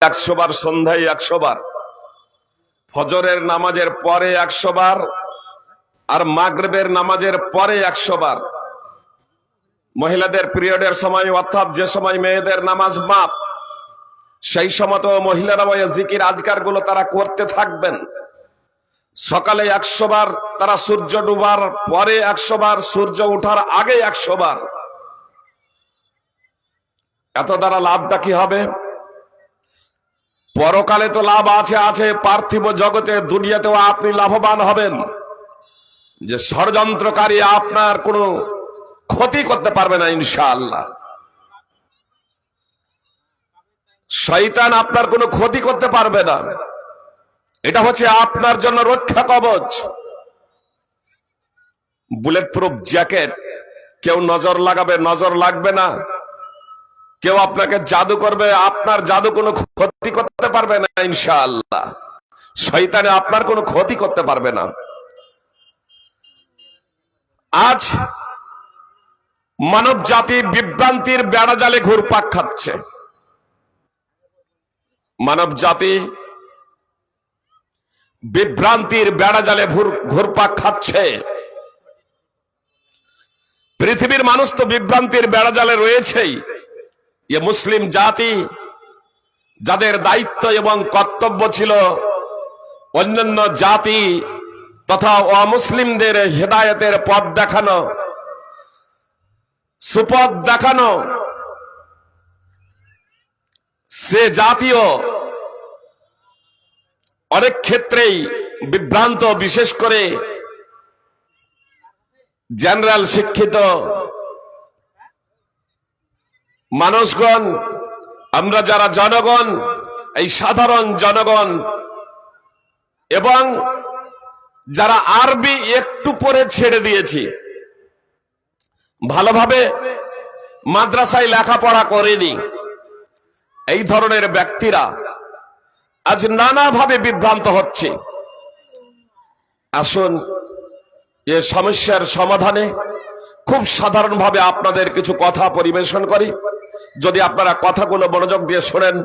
100 বার, সন্ধ্যায় 100 বার, ফজরের নামাজের পরে 100 বার, আর মাগরিবের নামাজের পরে 100 বার। মহিলাদের পিরিয়ডের সময়, অর্থাৎ যে সময় মেয়েদের নামাজ মাপ, সেই সময় তো মহিলারা ওই জিকির আজকার গুলো তারা করতে থাকবেন। সকালে 100 বার, তারা সূর্য ডুবার পরে 100 বার, সূর্য ওঠার আগে 100 বার। এত দ্বারা লাভটা কি হবে? পরকালে তো লাভ আছে, পার্থিব জগতে দুনিয়াতেও আপনি লাভবান হবেন। যে ষড়যন্ত্রকারী আপনার কোনো ক্ষতি করতে পারবে না ইনশাআল্লাহ। শয়তান আপনার কোনো ক্ষতি করতে পারবে না। এটা হচ্ছে আপনার জন্য রক্ষা কবচ। Bullet proof jacket. কেউ নজর লাগাবে, নজর লাগবে না। কেউ আপনাকে জাদু করবে, আপনার জাদু কোনো ক্ষতি করতে পারবে না ইনশাআল্লাহ। শয়তানে আপনার কোনো ক্ষতি করতে পারবে না। আজ মানব জাতি বিভ্রান্তির বেড়াজালে ঘুরপাক খাচ্ছে। মানব জাতি বিভ্রান্তির বেড়াজালে ঘুরপাক খাচ্ছে। পৃথিবীর মানুষ তো বিভ্রান্তির বেড়াজালে রয়েছেই। এ মুসলিম জাতি, যাদের দায়িত্ব এবং কর্তব্য ছিল অন্যান্য জাতি তথা অমুসলিমদের হেদায়েতের পথ দেখানো, সুপথ দেখানো, সে জাতীয় অনেক ক্ষেত্রেই বিভ্রান্ত। বিশেষ করে জেনারেল শিক্ষিত মানুষগণ, আমরা যারা জনগণ, এই সাধারণ জনগণ এবং যারা আরবি একটু পরে ছেড়ে দিয়েছি, ভালোভাবে মাদ্রাসায় লেখাপড়া করেনি, এই ধরনের ব্যক্তিরা আজ নানাভাবে বিভ্রান্ত হচ্ছে। আসুন এ সমস্যার সমাধানে খুব সাধারণভাবে আপনাদের কিছু কথা পরিবেশন করি। যদি আপনারা কথাগুলো মনোযোগ দিয়ে শোনেন,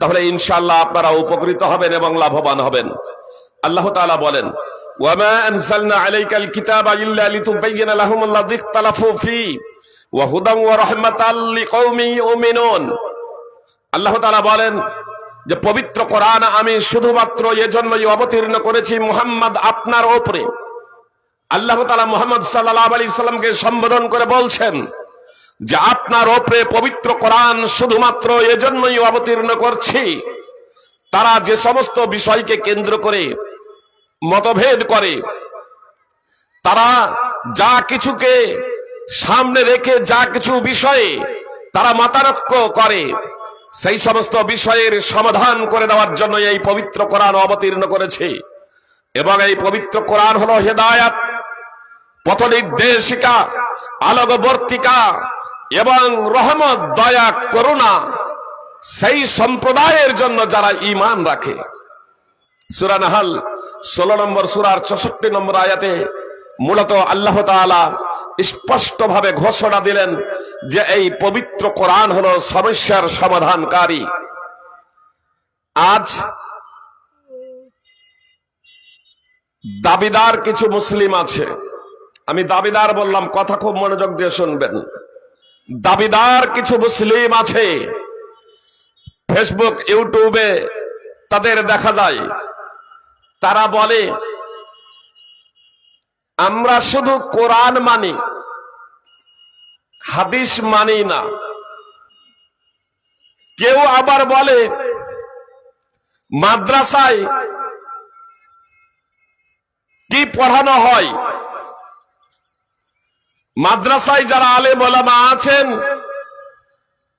তাহলে ইনশাআল্লাহ আপনারা উপকৃত হবেন এবং লাভবান হবেন। আল্লাহ তাআলা বলেন, ওয়ামা আনজালনা আলাইকাল কিতাবা ইল্লা লিতুবাইয়িনা লাহুমুল্লাযী ইখতালাফু ফী ওয়া হুদান ওয়া রাহমাতাল লিকাওমিন ইউমিনুন। আল্লাহ তাআলা বলেন যে পবিত্র কোরআন আমি শুধুমাত্র এজন্যই অবতীর্ণ করেছি মুহাম্মদ আপনার উপরে। আল্লাহ তাআলা মুহাম্মদ সাল্লাল্লাহু আলাইহি সাল্লামকে সম্বোধন করে বলছেন যে আপনার উপরে পবিত্র কোরআন শুধুমাত্র এজন্যই অবতীর্ণ করছি, তারা যে সমস্ত বিষয়কে কেন্দ্র করে মতভেদ করে, তারা যা কিছুকে সামনে রেখে যা কিছু বিষয়ে তারা মতানৈক্য করে, সেই সমস্ত বিষয়ের সমাধান করে দেওয়ার জন্য এই পবিত্র কোরআন অবতীর্ণ করেছে। এবং এই পবিত্র কোরআন হলো হেদায়াত, পথনির্দেশিকা, আলোকবর্তিকা এবং রহমত, দয়া, করুণা সেই সম্প্রদায়ের জন্য যারা ঈমান রাখে। সূরা নাহল 16 নম্বর সূরার 64 নম্বর আয়াতে মূলত আল্লাহ তাআলা স্পষ্টভাবে ঘোষণা দিলেন যে এই পবিত্র কোরআন হলো সমস্যার সমাধানকারী। আজ দাবিদার কিছু মুসলিম আছে। আমি দাবিদার বললাম, কথা খুব মনোযোগ দিয়ে শুনবেন। দাবিদার কিছু মুসলিম আছে, ফেসবুক, ইউটিউবে তাদের দেখা যায়। তারা বলে আমরা শুধু কোরআন মানি, হাদিস মানি না। কেউ আবার বলে মাদ্রাসায় কি পড়ানো হয়, মাদ্রাসায় যারা আলেম ওলামা আছেন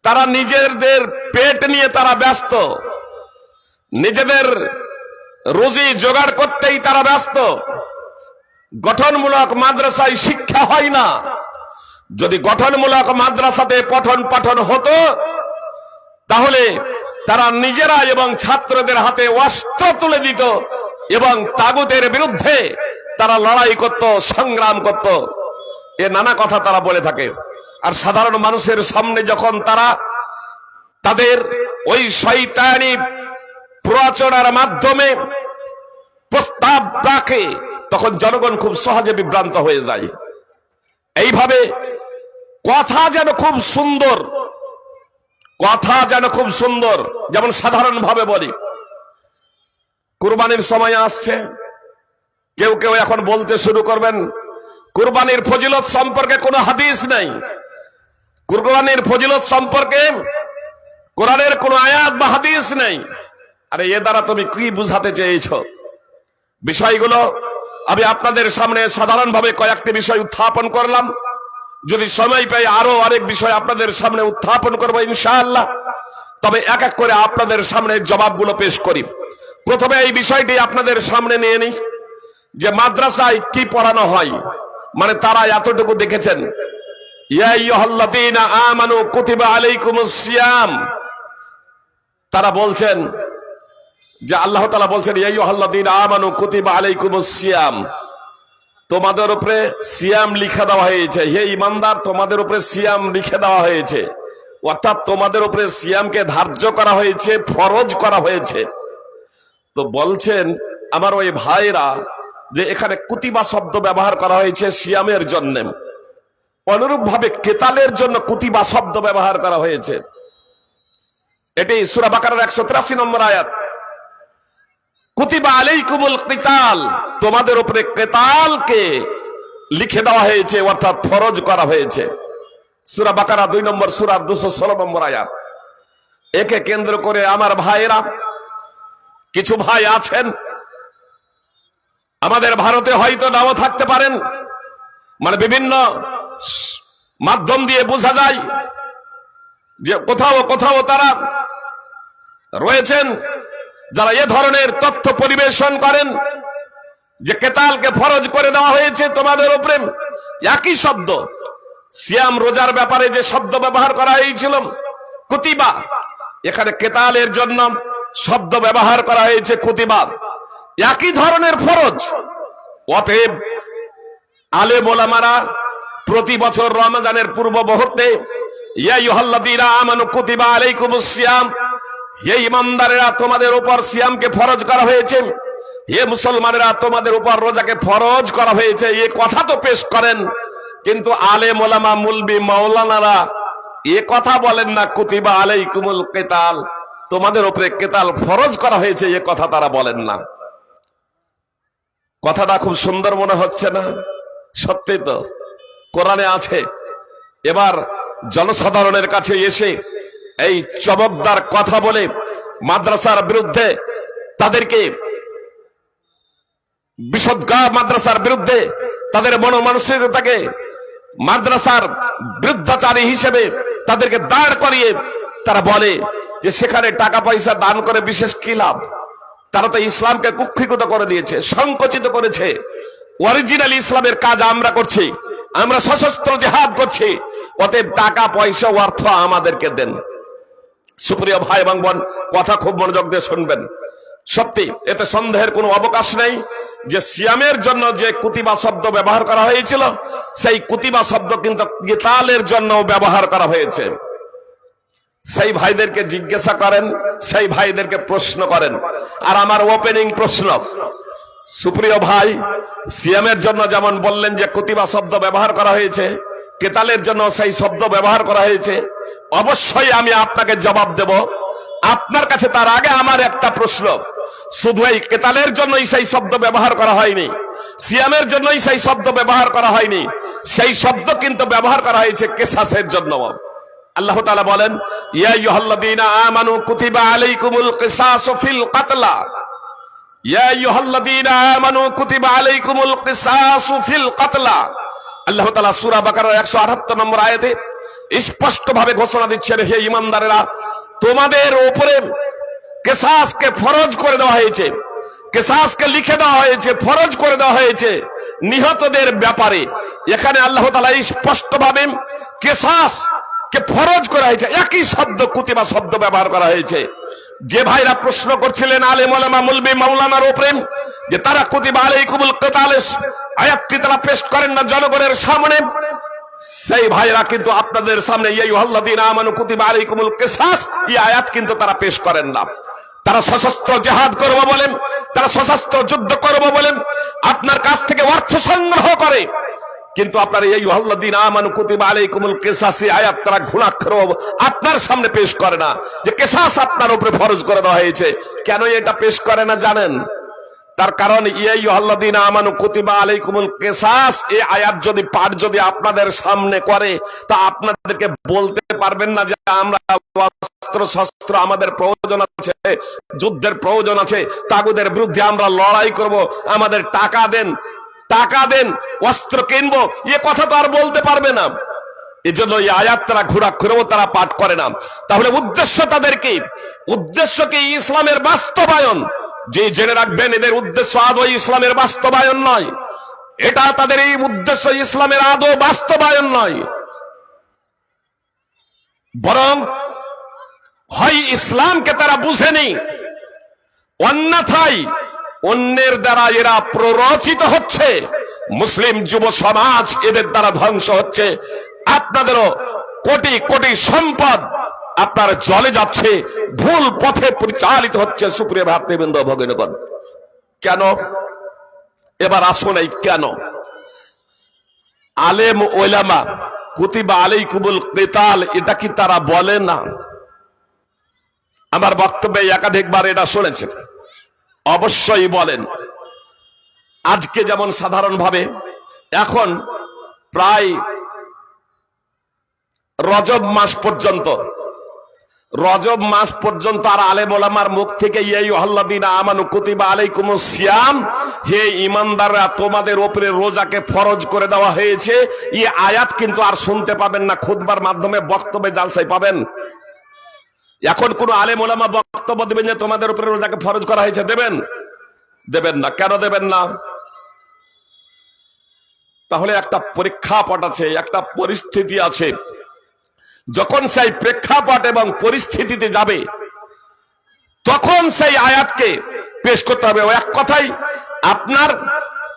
তারা নিজেদের পেট নিয়ে তারা ব্যস্ত, নিজেদের রুজি জোগাড় করতেই তারা ব্যস্ত। গঠনমূলক মাদ্রাসায় শিক্ষা হয় না। যদি গঠনমূলক মাদ্রাসাতে পঠন পাঠন হতো, তাহলে তারা নিজেরা এবং ছাত্রদের হাতে অস্ত্র তুলে দিত এবং তাগুতের বিরুদ্ধে তারা লড়াই করত, সংগ্রাম করত। এ নানা কথা তারা বলে থাকে। আর সাধারণ মানুষের সামনে যখন তারা তাদের ওই শয়তানি প্রচারের মাধ্যমে প্রস্তাব রাখে, তখন জনগণ খুব সহজে বিভ্রান্ত হয়ে যায়। এইভাবে কথা যেন খুব সুন্দর, কথা যেন খুব সুন্দর, যেমন সাধারণ ভাবে বলি, কুরবানির সময় আসছে, কেউ কেউ এখন বলতে শুরু করবেন কুরবানির ফজিলত সম্পর্কে কোনো হাদিস নাই, কুরবানির ফজিলত সম্পর্কে কোরআনের কোনো আয়াত বা হাদিস নেই। আরে এ দ্বারা তুমি কি বুঝাতে চেয়েছো? বিষয়গুলো আমি আপনাদের সামনে সাধারণভাবে কয়েকটি বিষয় উত্থাপন করলাম। যদি সময় পাই আরো অনেক বিষয় আপনাদের সামনে উত্থাপন করবো ইনশাআল্লাহ। তবে এক এক করে আপনাদের সামনে জবাবগুলো পেশ করি। প্রথমে এই বিষয়টি আপনাদের সামনে নিয়ে নিই যে মাদ্রাসায় কি পড়ানো হয়। মানে তারা এতটুকু দেখেছেন, ইয়া আইয়ুহাল্লাযীনা আমানু কুতিবা আলাইকুমুস সিয়াম, তারা বলছেন যে আল্লাহ তাআলা বলছেন ইয়া আইয়ুহাল্লাযীনা আমানু কুতিবা আলাইকুমুস সিয়াম, তোমাদের উপরে সিয়াম লিখে দেওয়া হয়েছে। হে ঈমানদার, তোমাদের উপরে সিয়াম লিখে দেওয়া হয়েছে, অর্থাৎ তোমাদের উপরে সিয়ামকে ধার্য করা হয়েছে, ফরজ করা হয়েছে। তো বলছেন আমার ওই ভাইরা যে এখানে কুতিবা শব্দ ব্যবহার করা হয়েছে সিয়ামের জন্য, অনুরূপ ভাবে কেতালের জন্য কুতিবা শব্দ ব্যবহার করা হয়েছে। এটি সূরা বাকারার 183 নম্বর আয়াত। কুতিবা আলাইকুমুল কিতাল, তোমাদের উপরে কেতালকে লিখে দেওয়া হয়েছে, অর্থাৎ ফরজ করা হয়েছে। সূরা বাকারা 2 নম্বর সূরার 216 নম্বর আয়াত। একে কেন্দ্র করে আমার ভাইরা, কিছু ভাই আছেন আমাদের ভারতে, হয়তো নাও থাকতে পারেন, মানে বিভিন্ন মাধ্যম দিয়ে বোঝা যায় যে কোথাও কোথাও তারা রয়েছেন যারা এ ধরনের তথ্য পরিবেশন করেন যে কেতালকে ফরজ করে দেওয়া হয়েছে তোমাদের উপরে। একই শব্দ সিয়াম রোজার ব্যাপারে যে শব্দ ব্যবহার করা হয়েছিল কুতিবা, এখানে কেতালের জন্য শব্দ ব্যবহার করা হয়েছে কুতিবা, একই ধরনের ফরজ। অতএব আলেম ওলামারা প্রতি বছর রমজানের পূর্ব মুহূর্তে ইয়া আইয়ুহাল্লাযীনা আমানু কুতিবা আলাইকুমুস সিয়াম, হে ঈমানদারেরা তোমাদের উপর সিয়ামকে ফরজ করা হয়েছে, হে মুসলমানেরা তোমাদের উপর রোজাকে ফরজ করা হয়েছে, এই কথা তো পেশ করেন। কিন্তু আলেম ওলামা মুলবি মাওলানারা এ কথা বলেন না কুতিবা আলাইকুমুল কিতাল, তোমাদের উপরে কেতাল ফরজ করা হয়েছে, এ কথা তারা বলেন না। কথাটা খুব সুন্দর মনে হচ্ছে না? সত্যি তো, কোরআনে আছে। এবার জনসাধারণের কাছে এসে এই চমকদার কথা বলে মাদ্রাসার বিরুদ্ধে, তাদেরকে বিশুদ্ধ মাদ্রাসার বিরুদ্ধে তাদের মনোমানসিকতাকে মাদ্রাসার বিরুদ্ধাচারী হিসেবে তাদেরকে দাঁড় করিয়ে তারা বলে যে সেখানে টাকা পয়সা দান করে বিশেষ কি লাভ। তারা তো ইসলামকে কুক্ষিগত করে দিয়েছে, সংকুচিত করেছে। অরিজিনাল ইসলামের কাজ আমরা করছি, আমরা সশস্ত্র জিহাদ করছি, অতএব টাকা পয়সা অর্থ আমাদেরকে দেন। সুপ্রিয় ভাই এবং বোন, কথা খুব মনোযোগ দিয়ে শুনবেন। সত্যি এতে সন্দেহের কোনো অবকাশ নেই যে সিয়ামের জন্য যে কুতিবা শব্দ ব্যবহার করা হয়েছিল, সেই কুতিবা শব্দ কিন্তু কিতালের জন্য ব্যবহার করা হয়েছে। সেই ভাইদেরকে জিজ্ঞাসা করেন, সেই ভাইদেরকে প্রশ্ন করেন। আর আমার ওপেনিং প্রশ্ন, সুপ্রিয় ভাই, সিয়ামের জন্য যেমন বললেন যে কুতিবা শব্দ ব্যবহার করা হয়েছে, কেতালের জন্য সেই শব্দ ব্যবহার করা হয়েছে, অবশ্যই আমি আপনাকে জবাব দেব। আপনার কাছে তার আগে আমার একটা প্রশ্ন, শুধু এই কেতালের জন্যই সেই শব্দ ব্যবহার করা হয়নি, সিয়ামের জন্যই সেই শব্দ ব্যবহার করা হয়নি, সেই শব্দ কিন্তু ব্যবহার করা হয়েছে কিসাসের জন্য। আল্লাহ তাআলা বলেন ইয়া আইয়ুহাল্লাযীনা আমানু কুতিবা আলাইকুমুল কিসাসু ফিল কাতলা, ইয়া আইয়ুহাল্লাযীনা আমানু কুতিবা আলাইকুমুল কিসাসু ফিল কাতলা। আল্লাহ তাআলা সূরা বাকারার 178 নম্বর আয়াতে স্পষ্ট ভাবে ঘোষণা দিচ্ছেন, হে ঈমানদারেরা তোমাদের উপরে কিসাসকে ফরজ করে দেওয়া হয়েছে, কিসাসকে লিখে দেওয়া হয়েছে, ফরজ করে দেওয়া হয়েছে নিহতদের ব্যাপারে। এখানে আল্লাহ তাআলা স্পষ্ট ভাবে কিসাস কে ফরজ করা হয়েছে, একই শব্দ কুতিবা শব্দ ব্যবহার করা হয়েছে। যে ভাইরা প্রশ্ন করছিলেন আলেম ওলামা মুলবি মাওলানার উপরে যে তারা কুতিবা আলাইকুমুল কিতাল আয়াতটি তারা পেশ করেন না জনগণের সামনে, সেই ভাইরা কিন্তু আপনাদের সামনে ইয়া আইয়ুহাল্লাযীনা আমানু কুতিবা আলাইকুমুল কিসাস এই আয়াত কিন্তু তারা পেশ করেন না। তারা সশস্ত্র জিহাদ করবে বলেন, তারা সশস্ত্র যুদ্ধ করবে বলেন আপনার কাছ থেকে অর্থ সংগ্রহ করে, কিন্তু আপনার এই আইয়ুহাল্লাযীনা আমানু কুতিবা আলাইকুমুল কিসাস আয়াত তারা ঘুণাক্ষর আপনার সামনে পেশ করে না, যে কিসাস আপনার উপরে ফরজ করে দেওয়া হয়েছে। কেন এটা পেশ করে না জানেন? তার কারণ ইয়া আইয়ুহাল্লাযীনা আমানু কুতিবা আলাইকুমুল কিসাস এই আয়াত যদি পাঠ যদি আপনাদের সামনে করে, তা আপনাদেরকে বলতে পারবেন না যে আমরা অস্ত্র শস্ত্র আমাদের প্রয়োজন আছে, যুদ্ধের প্রয়োজন আছে, তাগুদের বিরুদ্ধে আমরা লড়াই করব, আমাদের টাকা দেন, টাকা দেন, অস্ত্র কিনবো, এ কথা তো আর বলতে পারবে না। এজন্য এই আয়াত তারা ঘোরাক্ষরেও তারা পাঠ করে না। তাহলে উদ্দেশ্য তাদের কি? উদ্দেশ্য কি? ইসলামের বাস্তবায়ন। যে জেনে রাখবেন এদের উদ্দেশ্য আদৌ ইসলামের বাস্তবায়ন নয়, এটা তাদের এই উদ্দেশ্য ইসলামের আদৌ বাস্তবায়ন নয়, বরং হয় ইসলামকে তারা বুঝেনি, অন্যথায় অন্যের দ্বারা এরা প্ররোচিত হচ্ছে, মুসলিম যুব সমাজ এদের দ্বারা ধ্বংস হচ্ছে, আপনাদেরও কোটি কোটি সম্পদ আপনার জলে যাচ্ছে, ভুল পথে পরিচালিত হচ্ছে। সুপ্রিয় ভাতৃবৃন্দ ভগিনীগণ, কেন? এবার আসুন এই কেন। আলেম ওলামা কুতিবা আলাইকুমুল কিতাল এটা কি তারা বলে না? আমার বক্তব্যে একাধিকবার এটা শুনেছেন, অবশ্যই বলেন। আজকে যেমন সাধারণভাবে এখন প্রায় রজব মাস পর্যন্ত আর আলেম ওলামার মুখ থেকে ইয়া আইয়ুহাল্লাযীনা আমানু কুতিবা আলাইকুমুস সিয়াম, হে ঈমানদাররা তোমাদের উপরে রোজাকে ফরজ করে দেওয়া হয়েছে, এই আয়াত কিন্তু আর শুনতে পাবেন না। খুতবার মাধ্যমে বক্তব্যে জালসায় পাবেন। এখন কোন আলেম ওলামা বক্তব্য দেবেন যে তোমাদের উপরে রোজাকে ফরজ করা হয়েছে, দেবেন? দেবেন না। কেন দেবেন না? তাহলে একটা প্রেক্ষাপট আছে, একটা পরিস্থিতি আছে। যখন সেই প্রেক্ষাপট এবং পরিস্থিতিতে যাবে তখন সেই আয়াতকে পেশ করতে হবে। এক কথাই আপনার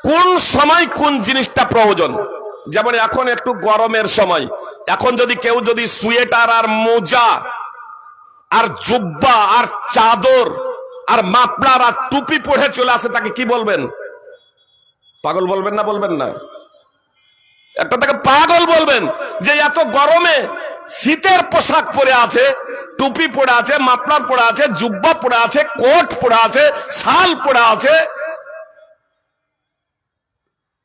কোন সময় কোন জিনিসটা প্রয়োজন। যেমন এখন একটু গরমের সময়, এখন যদি কেউ যদি সোয়েটার আর মোজা আর জুব্বা আর চাদর আর মাফলার আর টুপি পরে চলে আসে, তাকে কি বলবেন? পাগল বলবেন না? বলবেন না? একটা তাকে পাগল বলবেন যে এত গরমে শীতের পোশাক পরে আছে, টুপি পরে আছে, মাফলার পরে আছে, জুব্বা পরে আছে, কোট পরে আছে, শাল পরে আছে।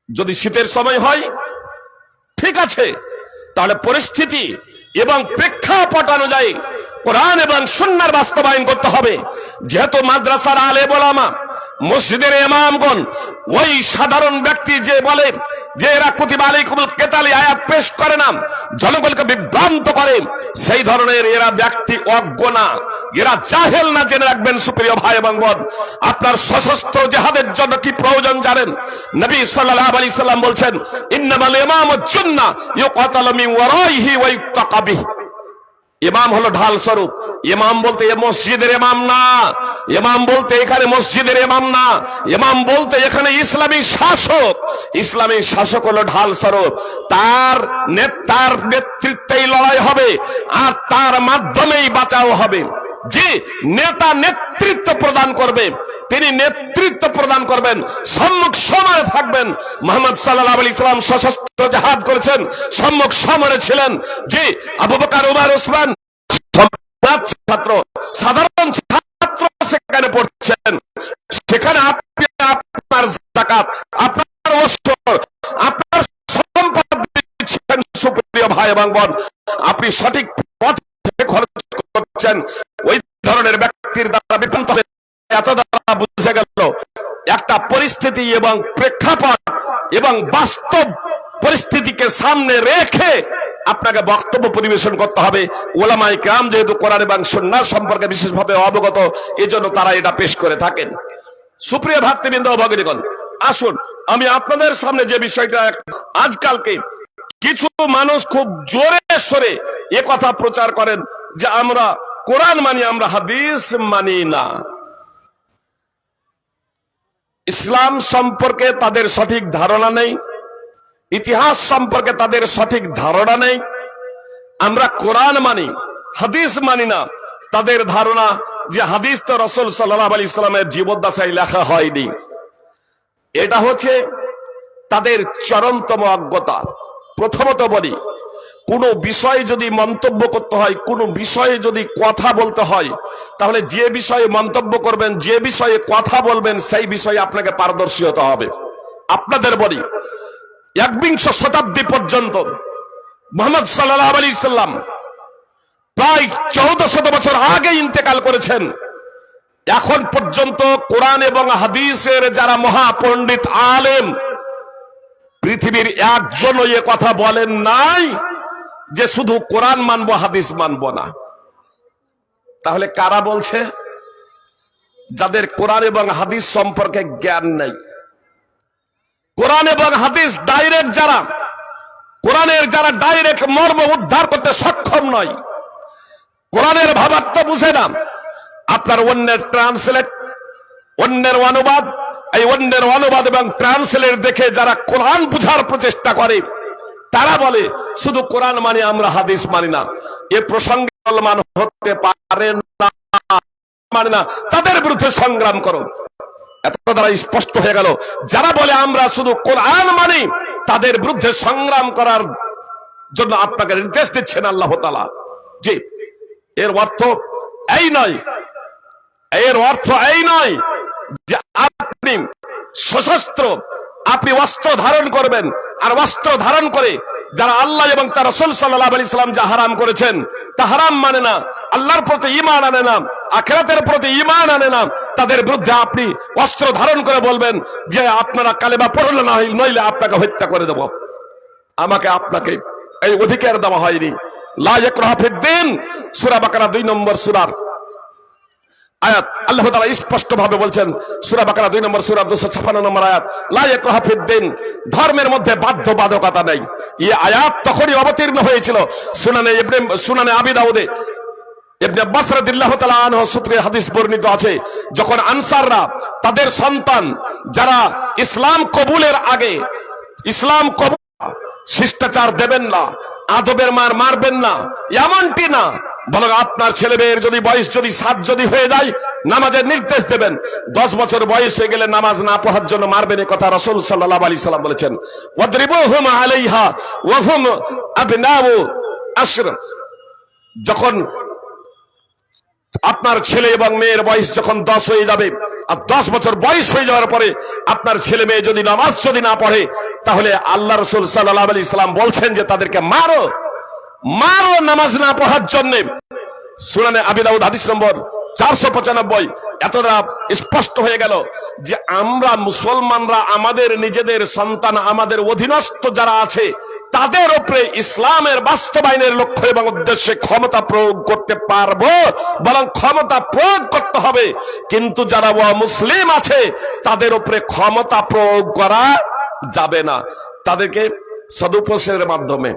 যদি শীতের সময় হয় ঠিক আছে, তাহলে পরিস্থিতি এবং প্রেক্ষাপট অনুযায়ী কোরআন এবং সুন্নাহর বাস্তবায়ন করতে হবে। যেহেতু মাদ্রাসার আলেম ওলামা, মসজিদের ইমামগণ ওই সাধারণ ব্যক্তি যে বলে যে এরা কুতিবা আলাইকুমুল কিতাল আয়াত পেশ করে না, জনগণকে বিভ্রান্ত করে, সেই ধরনের এরা ব্যক্তি অজ্ঞ না, এরা জাহেল না। জেনে রাখবেন সুপ্রিয় ভাই এবং বোন, আপনার সশস্ত্র জিহাদের জন্য কি প্রয়োজন জানেন? নবী সাল্লাল্লাহু আলাইহি সাল্লাম বলছেন, ইন্নামাল ইমামুজ জুন্নাহ ইউকাতালু মিন ওয়ারাইহি ওয়া ইউত্তাকা বিহি। ইমাম হলো ঢাল স্বরূপ। ইমাম বলতে এ মসজিদের ইমাম না, ইমাম বলতে এখানে মসজিদের ইমাম না, ইমাম বলতে এখানে ইসলামী শাসক। ইসলামী শাসক হলো ঢাল স্বরূপ। তার নেতৃত্বেই লড়াই হবে আর তার মাধ্যমেই বাঁচাও হবে। যে নেতা নেতৃত্ব প্রদান করবে, তিনি নেতৃত্ব প্রদান করবেন, সম্মুখ সমরে থাকবেন। মুহাম্মদ সাল্লাল্লাহু আলাইহি সাল্লাম সশস্ত্র জিহাদ করেছেন, সম্মুখ সমরে ছিলেন। যে আবু বকর, ওমর, ওসমান ছাত্র, সাধারণ ছাত্র সেখানে পড়ছেন, সেখানে আপনি আপনার যাকাত, আপনার ওসর, আপনার সম্পদ দিচ্ছেন। সুপ্রিয় ভাই এবং বোন, আপনি সঠিক পথে খরচ করছেন। ওই ধরনের ব্যক্তির দ্বারা বিভ্রান্ত হয়ে এত দ্বারা বুঝে গেল একটা পরিস্থিতি এবং প্রেক্ষাপট এবং বাস্তব পরিস্থিতিকে সামনে রেখে আপনাকে বক্তব্য পরিবেশন করতে হবে। ওলামায়ে কেরাম যেহেতু কোরআন এবং সুন্নাহ সম্পর্কে বিশেষভাবে অবগত, এজন্য তারা এটা পেশ করে থাকেন। সুপ্রিয় ভাতৃবৃন্দ ও ভগিনীগণ, আসুন আমি আপনাদের সামনে যে বিষয়টা, আজকালকে কিছু মানুষ খুব জোরে সরে এ কথা প্রচার করেন যে আমরা কোরআন মানি, আমরা হাদিস মানি না। ইসলাম সম্পর্কে তাদের সঠিক ধারণা নেই, ইতিহাস সম্পর্কে তাদের সঠিক ধারণা নেই। আমরা কোরআন মানি, হাদিস মানি না। তাদের ধারণা যে হাদিস তো রাসূল সাল্লাল্লাহু আলাইহি সাল্লামের জীবদ্দশায় লেখা হয়নি। এটা হচ্ছে তাদের চরমতম অজ্ঞতা। প্রথমত বলি, কোন বিষয়ে যদি মন্তব্য করতে হয়, কোন বিষয়ে যদি কথা বলতে হয়, তাহলে যে বিষয়ে মন্তব্য করবেন, যে বিষয়ে কথা বলবেন, সেই বিষয়ে আপনাকে পারদর্শী হতে হবে। আপনাদের বলি, একবিংশ শতাব্দী পর্যন্ত মুহাম্মদ সাল্লাল্লাহু আলাইহি সাল্লাম প্রায় 1400 বছর আগে ইন্তেকাল করেছেন। এখন পর্যন্ত কোরআন এবং হাদিসের যারা মহাপণ্ডিত আলেম, পৃথিবীর একজনও এ কথা বলেন নাই যে শুধু কোরআন মানবো, হাদিস মানবো না। তাহলে কারা বলছে? যাদের কোরআন এবং হাদিস সম্পর্কে জ্ঞান নেই। কোরআন এবং হাদিস ডাইরেক্ট যারা, কোরআনের যারা ডাইরেক্ট মর্ম উদ্ধার করতে সক্ষম নয়, কোরআনের ভাবার্থ বুঝে না, আপনার অন্যের ট্রান্সলেট, অন্যের অনুবাদ, এই অন্যের অনুবাদ এবং ট্রান্সলেট দেখে যারা কোরআন বুঝার প্রচেষ্টা করে, তারা বলে শুধু কোরআন মানি, আমরা হাদিস মানি না। এ প্রসঙ্গে মুসলমান হতে পারে না, মানে না, তাদের বিরুদ্ধে সংগ্রাম করো। এত দ্বারা স্পষ্ট হয়ে গেল, যারা বলে আমরা শুধু কোরআন মানি, তাদের বিরুদ্ধে সংগ্রাম করার জন্য আপনাকে নির্দেশ দিচ্ছেন আল্লাহ তাআলা। জি, এর অর্থ এই নয়, এর অর্থ এই নয় যে আপনি সশস্ত্র, আপনি অস্ত্র ধারণ করবেন, আর অস্ত্র ধারণ করে যারা আল্লাহ এবং তার রাসূল সাল্লাল্লাহু আলাইহি সাল্লাম যা হারাম করেছেন তা হারাম মানে না, আল্লাহর প্রতি ঈমান আনে না, আখিরাতের প্রতি ঈমান আনে না, তাদের বিরুদ্ধে আপনি অস্ত্র ধারণ করে বলবেন যে আপনারা কালেমা পড়লেন না, নইলে আপনাকে হত্যা করে দেব। আমাকে আপনাকে এই অধিকার দেওয়া হয়নি। লা ইকরাহা ফিদ্দীন, সূরা বাকারা 2 নম্বর সূরার আয়াত আল্লাহ তাআলা স্পষ্ট ভাবে বলছেন, সূরা বাকারা 2 নম্বর সূরা 256 নম্বর আয়াত, লা ইকরাহা ফিদ্দীন, ধর্মের মধ্যে বাধ্যবাধকতা নেই। এই আয়াত তখনই অবতীর্ণ হয়েছিল সুনানে আবি দাউদে ইবনে আব্বাস রাদিয়াল্লাহু তাআলা আনহু সূত্রে হাদিস বর্ণিত আছে, যখন আনসাররা তাদের সন্তান যারা ইসলাম কবুলের আগে, ইসলাম কবুল শিষ্টাচার দেবেন না, আদবের মার মারবেন না, এমনটি না, বরং আপনার ছেলে মেয়ের যদি বয়স যদি 7 যদি হয়ে যায়, নামাজের নির্দেশ দেবেন। 10 বছর বয়স হয়ে গেলে নামাজ না পড়ার জন্য মারবেন, এই কথা রাসূল সাল্লাল্লাহু আলাইহি সাল্লাম বলেছেন। ওয়াদরিবুহুম আলাইহা ওয়া হুম আবনাউ আশর, যখন আপনার ছেলে এবং মেয়ের বয়স যখন 10 হয়ে যাবে, আর 10 বছর বয়স হয়ে যাওয়ার পরে আপনার ছেলে মেয়ে যদি নামাজ যদি না পড়ে, তাহলে আল্লাহ রাসূল সাল্লাল্লাহু আলাইহি সাল্লাম বলছেন যে তাদেরকে মারো, মারো নামাজ না পড়ার জন্য। সুনানে আবি দাউদ হাদিস নম্বর 495। এতটা স্পষ্ট হয়ে গেল যে আমরা মুসলমানরা আমাদের নিজেদের সন্তান, আমাদের অধীনস্থ যারা আছে, তাদের উপরে ইসলামের বাস্তবায়নের লক্ষ্য এবং উদ্দেশ্যে ক্ষমতা প্রয়োগ করতে পারবো, বরং ক্ষমতা প্রয়োগ করতে হবে। কিন্তু যারা মুসলিম আছে তাদের উপরে ক্ষমতা প্রয়োগ করা যাবে না। তাদেরকে সদুপদেশের মাধ্যমে,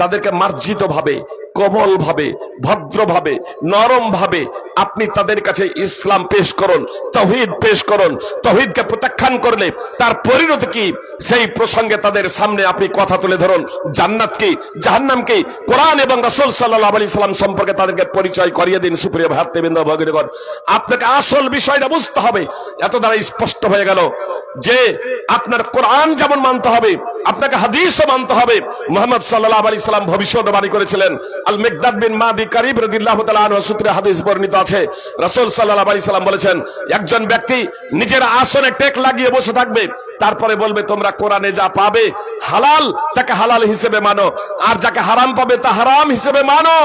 তাদেরকে মার্জিত ভাবে, কোমল ভাবে, ভদ্রভাবে, নরম ভাবে আপনি তাদের কাছে ইসলাম পেশ করুন, তাওহীদ পেশ করুন। তাওহীদকে প্রত্যাখ্যান করলে তার পরিণতি কি, সেই প্রসঙ্গে তাদের সামনে আপনি কথা তুলে ধরুন। জান্নাত কি, জাহান্নাম কি, কোরআন এবং রাসূল সাল্লাল্লাহু আলাইহি সাল্লাম সম্পর্কে তাদেরকে পরিচয় করিয়ে দিন। সুপ্রিয় ভাতৃবৃন্দ, ভগিনীগণ, আপনাকে আসল বিষয়টা বুঝতে হবে। এত দ্বারা স্পষ্ট হয়ে গেল যে আপনার কোরআন যেমন মানতে হবে, আপনাকে হাদিসও মানতে হবে। মুহাম্মদ সাল্লাল্লাহু আলাইহি সাল্লাম ভবিষ্যদ্বাণী করেছিলেন। আল মিকদাদ বিন মাদি কারিব রাদিয়াল্লাহু তাআলা আনহু সূত্রে হাদিস বর্ণিত আছে, রাসূল সাল্লাল্লাহু আলাইহি সাল্লাম বলেছেন, একজন ব্যক্তি নিজের আসনে টেক লাগিয়ে বসে থাকবে, তারপরে বলবে তোমরা কোরআনে যা পাবে হালাল তাকে হালাল হিসেবে মানো, আর যাকে হারাম পাবে তা হারাম হিসেবে মানো।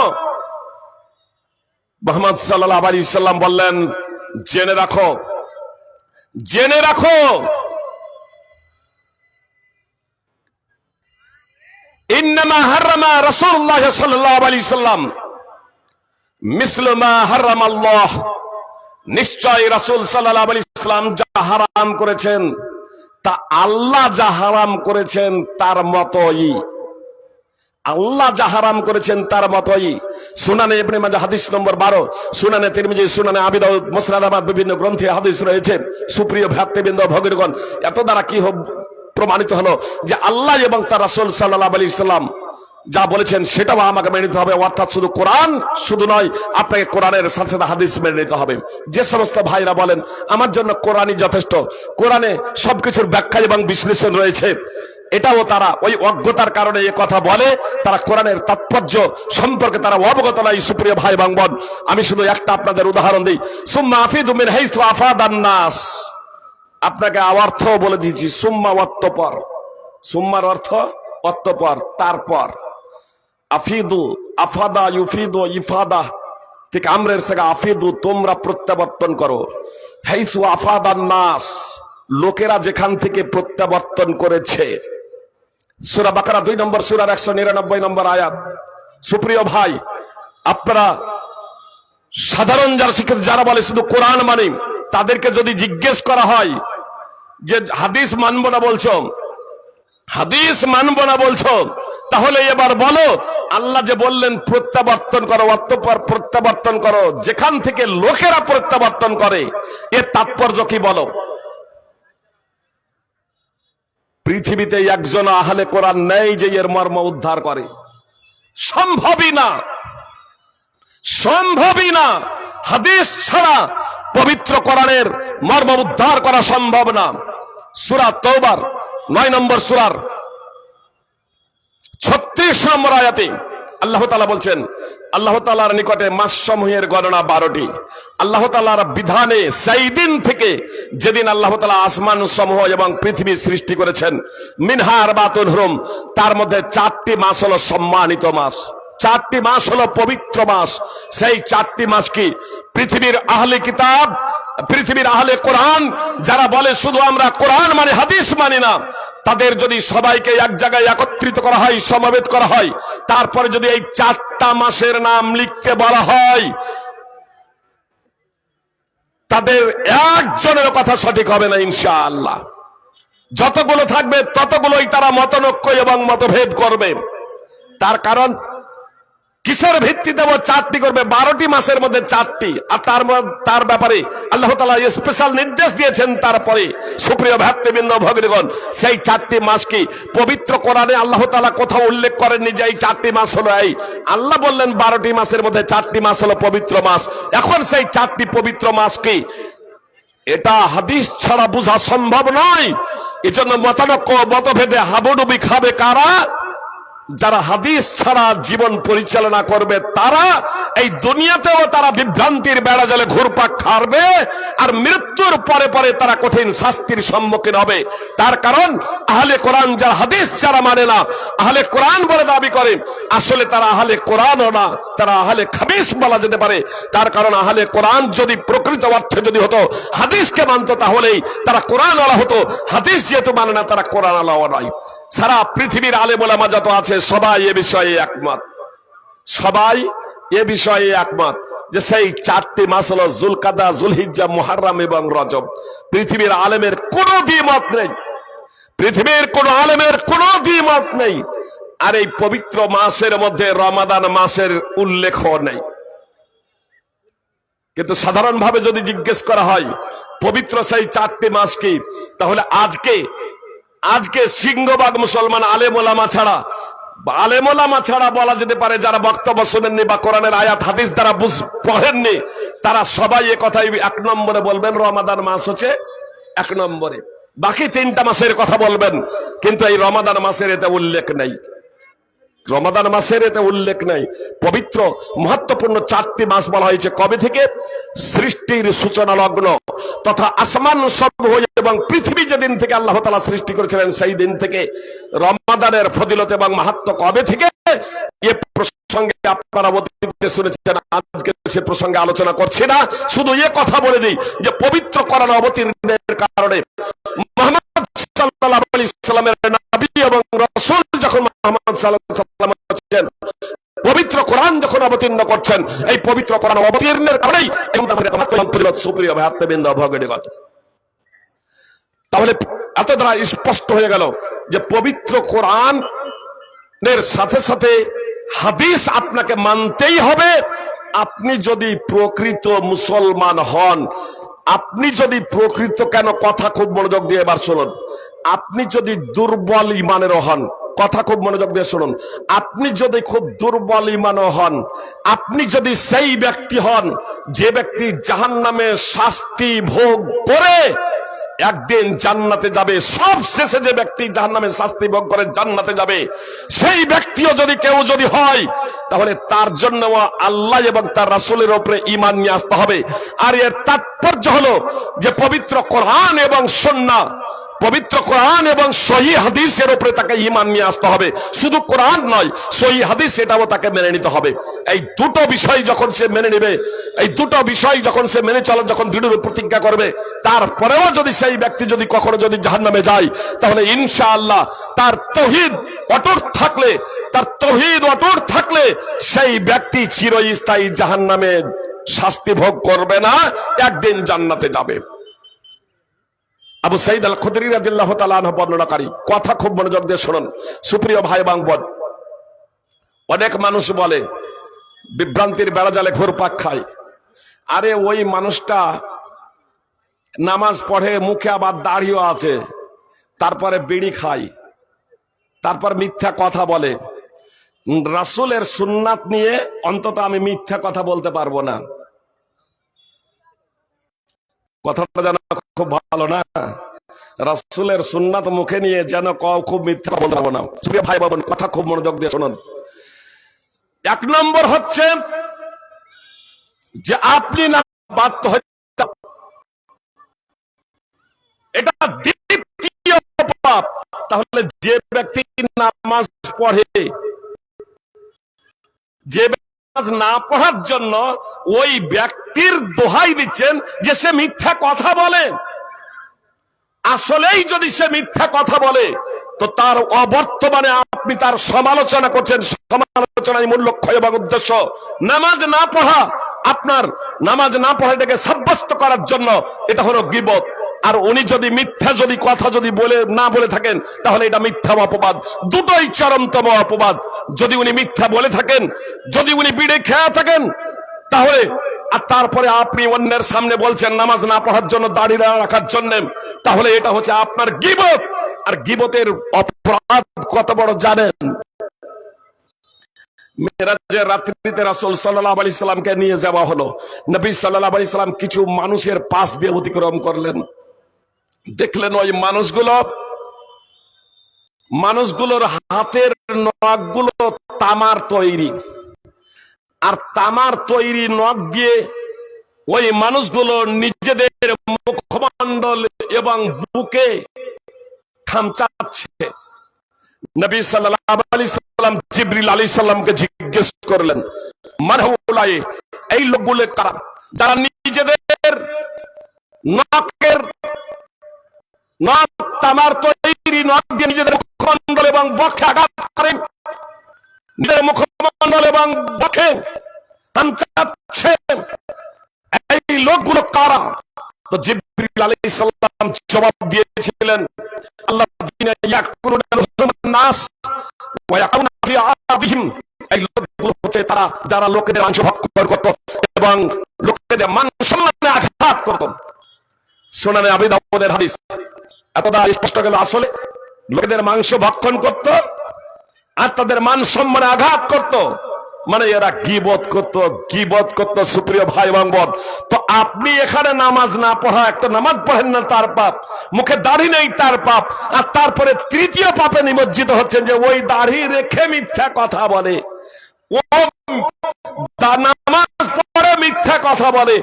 মুহাম্মদ সাল্লাল্লাহু আলাইহি সাল্লাম বললেন, জেনে রাখো, জেনে রাখো, ইন্নামা হারামা রাসূলুল্লাহ সাল্লাল্লাহু আলাইহি সাল্লাম মিসলু মা হারামাল্লাহ, নিশ্চয় রাসূল সাল্লাল্লাহু আলাইহি সাল্লাম যা হারাম করেছেন তা আল্লাহ যা হারাম করেছেন তার মতই। আল্লাহ যা হারাম করেছেন তার মতই। সুনানে ইবনে মাজাহ হাদিস নম্বর 12, সুনানে তিরমিজি, সুনানে আবি দাউদ, মুসনাদ আহমদ, বিভিন্ন গ্রন্থে হাদিস রয়েছে। সুপ্রিয় ভ্রাতৃবৃন্দ, ভগিনীগণ, এত দ্বারা কি প্রমাণিত হলো যে আল্লাহ এবং তার রাসূল সাল্লাল্লাহু আলাইহি সাল্লাম যা বলেছেন সেটাও আমাকে মেনে নিতে হবে। অর্থাৎ শুধু কোরআন শুধু নয়, আপনাকে কোরআনের সাথে সাথে হাদিস মেনে নিতে হবে। যে সমস্ত ভাইরা বলেন আমার জন্য কোরআনই যথেষ্ট, কোরআনে সবকিছুর ব্যাখ্যা এবং বিশ্লেষণ রয়েছে, এটাও তারা ওই অজ্ঞতার কারণে এ কথা বলে। তারা কোরআনের তাৎপর্য সম্পর্কে তারা অবগত নয়। সুপ্রিয় ভাই এবং বোন, আমি শুধু একটা আপনাদের উদাহরণ দিই। সুম্মা আফিদু মিন হাইসু আফাদান নাস, আপনাকে অর্থ বলে দিয়েছি। সুম্মা অতঃপর, সুম্মার অর্থ অতঃপর, তারপর। আফিদু, আফাদা, ইউফিদু, ইফাদা, ঠিক আমরের সেগা আফিদু, তোমরা প্রত্যাবর্তন করো। হাইসু আফাদান নাস, লোকেরা যেখান থেকে প্রত্যাবর্তন করেছে। সূরা বাকারা 2 নম্বর সূরার 199 নম্বর আয়াত। সুপ্রিয় ভাই, আপনারা সাধারণ যারা শিক্ষিত যারা বলে শুধু কোরআন মানে, তাদেরকে যদি জিজ্ঞেস করা হয় যে হাদিস মানবো না বলছো, হাদিস মানবো না বলছো, তাহলে এবার বলো আল্লাহ যে বললেন প্রত্যাবর্তন করো, অতঃপর প্রত্যাবর্তন করো, যেখান থেকে লোকেরা প্রত্যাবর্তন করে, এর তাৎপর্য কি বলো? পৃথিবীতে একজন আহলে কোরআন নেই যে এর মর্ম উদ্ধার করে, সম্ভবই না, সম্ভবই না। হাদিস ছাড়া পবিত্র কোরআনের মর্ম উদ্ধার করা সম্ভব না। সূরা তাওবার 9 নম্বর সূরার 36 নম্বর আয়াতে আল্লাহ তাআলা বলছেন, আল্লাহ তাআলার নিকটে মাস সমূহের গণনা 12টি। আল্লাহ তাআলার বিধানে সেই দিন থেকে যেদিন আল্লাহ তাআলা আসমান সমূহ এবং পৃথিবী সৃষ্টি করেছেন, মিনহা আরবাতুন হুরুম, তার মধ্যে 4টি মাস হলো সম্মানিত মাস, 4টি মাস হলো পবিত্র মাস। সেই 4টি মাস কি? পৃথিবীর আহলে কিতাব, পৃথিবীর আহলে কোরআন যারা বলে শুধু আমরা কোরআন মানে হাদিস মানি না, তাদের যদি সবাইকে এক জায়গায় একত্রিত করা হয়, সমবেত করা হয়, তারপরে যদি এই 4টা মাসের নাম লিখতে বলা হয়, তাদের একজনের কথা সঠিক হবে না ইনশাআল্লাহ। যতগুলো থাকবে ততগুলোই তারা মতনৈক্য এবং মতভেদ করবে। তার কারণ কিসের ভিত্তিতে 4টি করবে? 12টি মাসের মধ্যে 4টি, আর তার ব্যাপারে আল্লাহ তাআলা স্পেশাল নির্দেশ দিয়েছেন। তারপরে সুপ্রিয় ভক্তবৃন্দ ভগিনীগণ, সেই 4টি মাস কি পবিত্র কোরআনে আল্লাহ তাআলা কোথাও উল্লেখ করেননি যে এই 4টি মাস হলো এই। আল্লাহ বললেন 12টি মাসের মধ্যে 4টি মাস হলো পবিত্র মাস। এখন সেই 4টি পবিত্র মাস কি? এটা হাদিস ছাড়া বোঝা সম্ভব নয়। এজন্য মতানৈক্য মতভেদে হাবুডুবি খাবে কারা? যারা হাদিস ছাড়া জীবন পরিচালনা করবে, তারা এই দুনিয়াতেও তারা বিভ্রান্তির বেড়াজালে ঘুরপাক খাবে, আর মৃত্যুর পরে পরে তারা কঠিন শাস্তির সম্মুখীন হবে। তার কারণ আহলে কোরআন যারা হাদিস ছাড়া মানে না, আহলে কোরআন বলে দাবি করে, আসলে তারা আহলে কোরআনও না, তারা আহলে খাবিস বলা যেতে পারে। তার কারণ আহলে কোরআন যদি প্রকৃত অর্থে যদি হতো, হাদিসকে মানত, তাহলেই তারা কোরআন ওয়ালা হতো। হাদিস যেহেতু মানে না, তারা কোরআন ওয়ালা নয়। সারা পৃথিবীর আলেম ওলামা যত আছে সবাই এ বিষয়ে একমত, সবাই এ বিষয়ে একমত যে সেই 4টি মাস হলো যুলকাদা, যুলহিজ্জা, মুহররম এবং রজব। পৃথিবীর আলেমের কোনো দ্বিমত নেই, পৃথিবীর কোন আলেমের কোনো দ্বিমত নেই। আর এই পবিত্র মাসের মধ্যে রমাদান মাসের উল্লেখ নেই। কিন্তু সাধারণভাবে যদি জিজ্ঞেস করা হয় পবিত্র সেই 4টি মাস কি, তাহলে আজকে সিংহবাগ মুসলমান আলেম ওলামা ছাড়া বলা যেতে পারে, যারা বক্তব্য শুনেননি বা কোরআনের আয়াত হাদিস দ্বারা পড়েননি, তারা সবাই এ কথাই 1 নম্বরে বলবেন রমাদান মাস হচ্ছে 1 নম্বরে। বাকি 3টা মাসের কথা বলবেন, কিন্তু এই রমাদান মাসের এতে উল্লেখ নেই। রমাদান মাসের এতে উল্লেখ নেই। পবিত্র মহত্বপূর্ণ 4টি মাস বলা হয়েছে কবে থেকে? সৃষ্টির সূচনা লগ্ন তথা আসমান সমূহ এবং পৃথিবী যেদিন থেকে আল্লাহ তাআলা সৃষ্টি করেছিলেন সেই দিন থেকে। রমাদানের ফজিলত এবং মাহাত্ম্য কবে থেকে এ প্রসঙ্গে আপনারা অতীতে শুনেছেন, আজকে সে প্রসঙ্গে আলোচনা করছি না। শুধু এ কথা বলে দিই যে পবিত্র কোরআন অবতীর্ণের কারণে মুহাম্মদ সাল্লাল্লাহু আলাইহি সাল্লামের নবী এবং রাসূল যখন মুহাম্মদ সাল্লাল্লাহু আলাইহি সাল্লাম হচ্ছেন, পবিত্র কোরআন যখন অবতীর্ণ করছেন, এই পবিত্র কোরআন অবতীর্ণের কারণেই সুপ্রিয় ভক্তবৃন্দ ভগিনীগণ, তাহলে এত দ্বারা স্পষ্ট হয়ে গেল যে পবিত্র কোরআনের সাথে সাথে হাদিস আপনাকে মানতেই হবে। আপনি যদি প্রকৃত মুসলমান হন, আপনি যদি প্রকৃত, কেন কথা খুব মনোযোগ দিয়ে এবার শুনুন, আপনি যদি দুর্বল ইমানের হন, কথা খুব মনোযোগ দিয়ে শুনুন, আপনি যদি খুব দুর্বল ইমানও হন, আপনি যদি সেই ব্যক্তি হন যে ব্যক্তি জাহান্নামে শাস্তি ভোগ করে একদিন জান্নাতে যাবে, সব শেষে যে ব্যক্তি জাহান্নামে শাস্তি ভোগ করে জান্নাতে যাবে, সেই ব্যক্তিও যদি কেউ যদি হয়, তাহলে তার জন্য আল্লাহ এবং তার রাসূলের উপরে ঈমান নিয়ে আসতে হবে। আর এর তাৎপর্য হলো যে পবিত্র কোরআন এবং সুন্নাহ, পবিত্র কোরআন এবং সহিহ হাদিসের উপরে তাকে ঈমান নিয়ে আসতে হবে। শুধু কোরআন নয়, সহিহ হাদিস এটাও তাকে মেনে নিতে হবে। এই দুটো বিষয় যখন সে মেনে নেবে, এই দুটো বিষয় যখন সে মেনে চলে, যখন দৃঢ় প্রতিজ্ঞা করবে, তারপরেও যদি সেই ব্যক্তি যদি কখনো যদি জাহান্নামে যায়, তাহলে ইনশাআল্লাহ তার তাওহীদ অটুট থাকলে, তার তাওহীদ অটুট থাকলে সেই ব্যক্তি চিরস্থায়ী জাহান্নামে শাস্তি ভোগ করবে না, একদিন জান্নাতে যাবে। আবু সাঈদ আল খুদরি রাদিয়াল্লাহু তাআলা আনহু বর্ণনাকারী, কথা খুব মনোযোগ দিয়ে শুনুন সুপ্রিয় ভাই এবং বোন। অনেক মানুষ বলে, বিভ্রান্তির বেড়াজালে ঘুরপাক খায়, আরে ওই মানুষটা নামাজ পড়ে, মুখে আবার দাড়িও আছে, তারপরে বিড়ি খায়, তারপর মিথ্যা কথা বলে, রাসূলের সুন্নাত নিয়ে অন্তত আমি মিথ্যা কথা বলতে পারবো না। কথাটা যেন খুব ভালো না, রাসূলের সুন্নাত মুখে নিয়ে যেন খুব মিথ্যা বলতে পারবো না। ভাই বোন, কথা খুব মনোযোগ দিয়ে শুনুন। এক নম্বর হচ্ছে যে আপনি না বাধ্য হতে, এটা দ্বিতীয় পাপ। তাহলে যে ব্যক্তি নামাজ পড়ে, যে নামাজ না পড়ার জন্য ওই ব্যক্তির দোহাই দিচ্ছেন যে সে মিথ্যা কথা বলে। আসলেই যদি সে মিথ্যা কথা বলে, তো তার অবর্তমানে আপনি তার সমালোচনা করছেন। সমালোচনার মূল লক্ষ্য এবং উদ্দেশ্য নামাজ না পড়া, আপনার নামাজ না পড়াটাকে সাব্যস্ত করার জন্য, এটা হলো গীবত। আর উনি যদি মিথ্যা যদি কথা যদি বলে না বলে থাকেন, তাহলে এটা মিথ্যা অপবাদ, দুটোই চরমতম অপবাদ। যদি উনি মিথ্যা বলে থাকেন, যদি উনি বিড়ি খেয়ে থাকেন, তাহলে আর তারপরে আপনি অন্যের সামনে বলছেন নামাজ না পড়ার জন্য, দাড়ি রাখার জন্য, তাহলে এটা হচ্ছে আপনার গীবত। আর গীবতের অপরাধ কত বড় জানেন? মেরাজের রাত্রিতে রাসূল সাল্লাল্লাহু আলাইহি সাল্লামকে নিয়ে যাওয়া হলো। নবী সাল্লাল্লাহু আলাইহি সাল্লাম কিছু মানুষের পাশ দিয়ে অতিক্রম করলেন। দেখলেন ওই মানুষগুলোর হাতের নখগুলো তামার তৈরি, আর তামার তৈরি নখ দিয়ে ওই মানুষগুলো নিজেদের মুখমণ্ডল এবং বুকে খামচাচ্ছে। নবী সাল্লাল্লাহু আলাইহি সাল্লাম জিবরিল আলাইহিস সালামকে জিজ্ঞেস করলেন, মান হাউলাই, এই লোকগুলো কারা যারা নিজেদের নখের নখ তামার তৈরি নখ দিয়ে নিজেদের মুখমণ্ডল এবং বক্ষে আঘাত করেন, নিজেদের মুখমণ্ডল এবং বক্ষে খামচাচ্ছে, এই লোকগুলো কারা? তো জিবরিল আলাইহিস সালাম জবাব দিয়েছিলেন, আল্লাযীনা ইয়াকুলুনা নাস ওয়া ইয়াকুনা ফি আদিহিম, এই লোকগুলো হচ্ছে তারা যারা লোকেদের মাংস ভক্ষণ করত এবং লোকেদের মান সম্মানে আঘাত করত। সুনানে আবু দাউদের হাদিস, এতটা স্পষ্ট গেল। আসলে লোকেদের মাংস ভক্ষণ করত আর তাদের মান সম্মানে আঘাত করত, মানে এরা গীবত করত। সুপ্রিয় ভাই এবং বোন, তো আপনি এখানে নামাজ না পড়া, একটা নামাজ পড়েন না তার পাপ, মুখে দাড়ি নেই তার পাপ, আর তারপরে তৃতীয় পাপে নিমজ্জিত হচ্ছেন যে ওই দাড়ি রেখে মিথ্যা কথা বলে, ও নামাজ পড়ে মিথ্যা কথা বলে।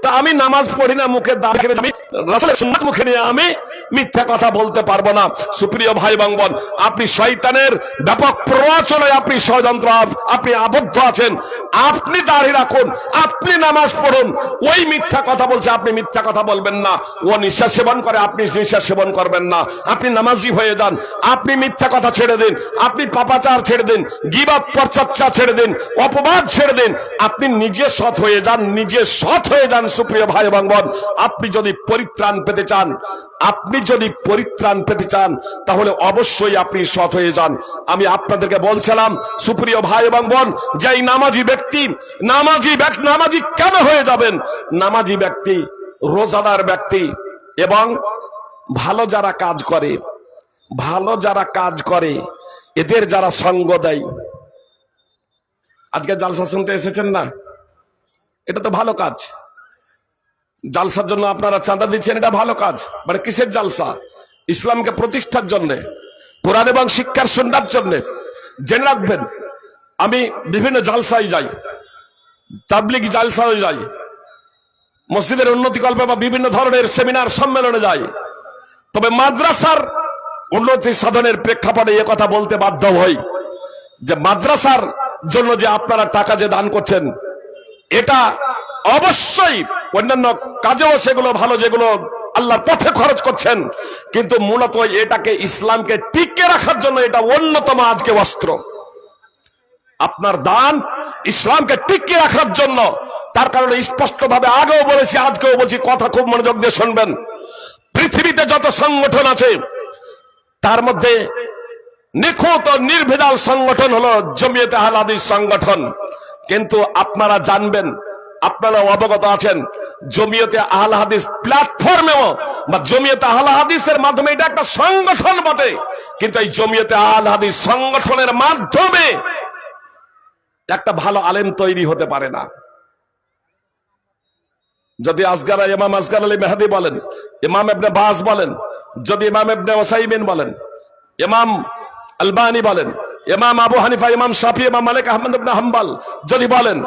তা আমি নামাজ পড়ি না, মুখে দাড়ি রেখে আমি রাসূলের সুন্নাত মুখে নিয়ে আমি মিথ্যা কথা বলতে পারবো না। সুপ্রিয় ভাই এবং বোন, আপনি শয়তানের ব্যাপক প্ররোচনায় আপনি ষড়যন্ত্র, আপনি আবদ্ধ আছেন। আপনি দাড়ি রাখুন, আপনি নামাজ পড়ুন, ওই মিথ্যা কথা বলছে আপনি মিথ্যা কথা বলবেন না। ও নিঃশ্বাস সেবন করে, আপনি নিঃশ্বাস সেবন করবেন না। আপনি নামাজি হয়ে যান, আপনি মিথ্যা কথা ছেড়ে দিন, আপনি পাপাচার ছেড়ে দিন, গীবত পরচর্চা ছেড়ে দিন, অপবাদ ছেড়ে দিন, আপনি নিজে সৎ হয়ে যান, নিজে সৎ হয়ে যান। সুপ্রিয় ভাই এবং বোন, আপনি যদি পরিত্রাণ পেতে চান, তাহলে অবশ্যই আপনি সৎ হয়ে যান। আমি আপনাদেরকে বলছিলাম সুপ্রিয় ভাই এবং বোন, যে এই নামাজি ব্যক্তি নামাজি কেন হয়ে যাবেন? নামাজি ব্যক্তি, রোজাদার ব্যক্তি এবং ভালো যারা কাজ করে, ভালো যারা কাজ করে এদের যারা সঙ্গ দেয়, আজকে জালসা শুনতে এসেছেন না, এটা তো ভালো কাজ। জালসার জন্য আপনারা চাঁদা দিচ্ছেন, এটা ভালো কাজ। মানে কিসের জালসা? ইসলামকে প্রতিষ্ঠার জন্য, কোরআন এবং শিক্ষার শুনবার জন্য। জেনে রাখবেন, আমি বিভিন্ন জালসায় যাই, তাবলিগি জালসায় যাই, মসজিদের উন্নতিকল্পে বা বিভিন্ন ধরনের সেমিনার সম্মেলনে যাই। তবে মাদ্রাসার উন্নতি সাধনের প্রেক্ষাপটে এ কথা বলতে বাধ্য হই যে মাদ্রাসার জন্য যে আপনারা টাকা যে দান করছেন, এটা অবশ্যই অন্যান্য কাজেও সেগুলো ভালো, যেগুলো আল্লাহর পথে খরচ করছেন, কিন্তু মূলত এটাকে ইসলামকে টিকে রাখার জন্য এটা অন্যতম আজকে অস্ত্র। আপনার দান ইসলামকে টিকিয়ে রাখার জন্য। তার কারণে স্পষ্টভাবে আগেও বলেছি, আজকেও বলছি, কথা খুব মনোযোগ দিয়ে শুনবেন। পৃথিবীতে যত সংগঠন আছে তার মধ্যে নিখুঁত ও নির্ভেজাল সংগঠন হলো জমিয়তে আহলে হাদিস সংগঠন। কিন্তু আপনারা জানবেন, আপনারা অবগত আছেন, জমিয়তে আহলে হাদিস প্ল্যাটফর্মেও বা জমিয়তে আহলে হাদিসের মাধ্যমে, এটা একটা সংগঠন বটে, কিন্তু এই জমিয়তে আহলে হাদিস সংগঠনের মাধ্যমে একটা ভালো আলেম তৈরি হতে পারে না। যদি ইমাম আসগার আলী মেহেদী বলেন, ইমাম ইবনে বাজ বলেন, যদি ইমাম ইবনে উসাইমিন বলেন, ইমাম আলবানী বলেন, ইমাম আবু হানিফা, ইমাম শাফি, ইমাম মালিক আহমদ ইবনে হাম্বল যদি বলেন,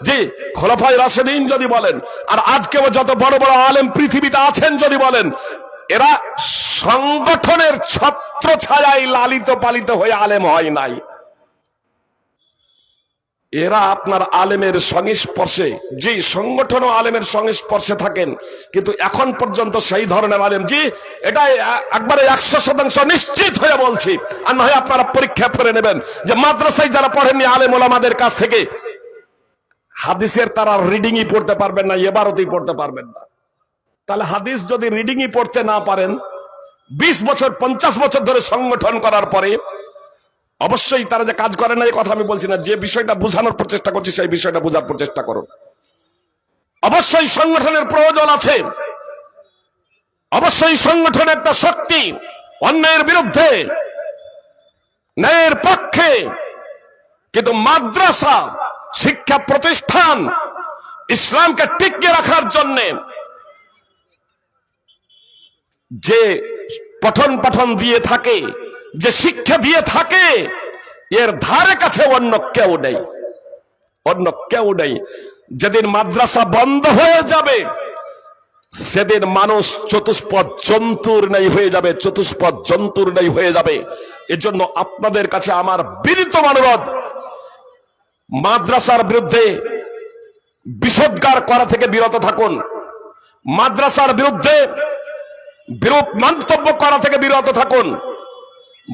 জি খোলাফায়ে রাশিদিন যদি বলেন, আর আজকেও যত বড় বড় আলেম পৃথিবীতে আছেন যদি বলেন, এরা সংগঠনের ছত্র ছায়ায় লালিত পালিত হয়ে আলেম হয় নাই। এরা আপনার আলেমের সংস্পর্শে, যে সংগঠন ও আলেমের সংস্পর্শে থাকেন, কিন্তু এখন পর্যন্ত সেই ধরনের আলেম, জি এটা একবারে 100% নিশ্চিত হয়ে বলছি, আর নয় আপনারা পরীক্ষা করে নেবেন যে মাদ্রাসায় যারা পড়েননি আলেম ওলামাদের কাছ থেকে, হাদিসের তারা রিডিংই পড়তে পারবেন না, ইবারতই পড়তে পারবেন না। তাহলে হাদিস যদি রিডিংই পড়তে না পারেন, 20 বছর 50 বছর ধরে সংগঠন করার পরে, অবশ্যই তারা যে কাজ করে না এই কথা আমি বলছি না, যে বিষয়টা বোঝানোর প্রচেষ্টা করছি সেই বিষয়টা বোঝার প্রচেষ্টা করুন। অবশ্যই সংগঠনের প্রয়োজন আছে, অবশ্যই সংগঠন একটা শক্তি, অন্যায়ের বিরুদ্ধে, ন্যায়ের পক্ষে। কিন্তু মাদ্রাসা শিক্ষা প্রতিষ্ঠান ইসলামকে টিকিয়ে রাখার জন্য যে পঠন পাঠন দিয়ে থাকে, যে শিক্ষা দিয়ে থাকে, এর ধারে কাছে অন্য কেউ নেই, অন্য কেউ নেই। যেদিন মাদ্রাসা বন্ধ হয়ে যাবে সেদিন মানুষ চতুষ্পদ জন্তুর ন্যায় হয়ে যাবে, চতুষ্পদ জন্তুর ন্যায় হয়ে যাবে। এজন্য আপনাদের কাছে আমার বিনীত অনুরোধ, মাদ্রাসার বিরুদ্ধে বিষোদ্গার করা থেকে বিরত থাকুন, মাদ্রাসার বিরুদ্ধে বিরূপ মন্তব্য করা থেকে বিরত থাকুন।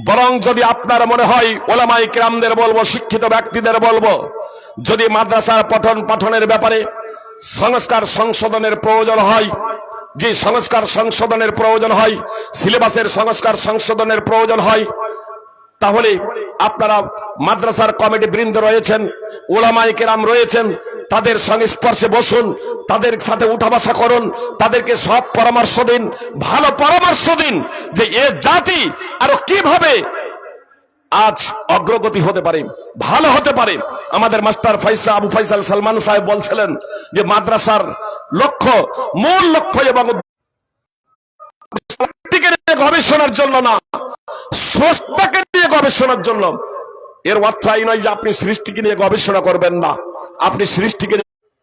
বরং যদি আপনার মনে হয়, ওলামায়ে কিরামদের বলবো, শিক্ষিত ব্যক্তিদের বলবো, যদি মাদ্রাসার পঠন পাঠনের ব্যাপারে সংস্কার সংশোধনের প্রয়োজন হয়, যে সংস্কার সংশোধনের প্রয়োজন হয়, সিলেবাসের সংস্কার সংশোধনের প্রয়োজন হয়, তাহলে আপনারা মাদ্রাসার কমিটি বৃন্দ রয়েছেন, ওলামায়ে কেরাম রয়েছেন, তাদের সংস্পর্শে বসুন, তাদের সাথে উঠা বসা করুন, তাদেরকে সৎ পরামর্শ দিন, ভালো পরামর্শ দিন যে এ জাতি আরো কিভাবে আজ অগ্রগতি হতে পারে, ভালো হতে পারে। আমাদের মাস্টার আবু ফয়সাল সালমান সাহেব বলছিলেন যে মাদ্রাসার লক্ষ্য, মূল লক্ষ্য এবং গবেষণার জন্য না, স্রষ্টাকে নিয়ে গবেষণার জন্য। এর অর্থ এই নয় যে আপনি সৃষ্টিকে নিয়ে গবেষণা করবেন না, আপনি সৃষ্টিকে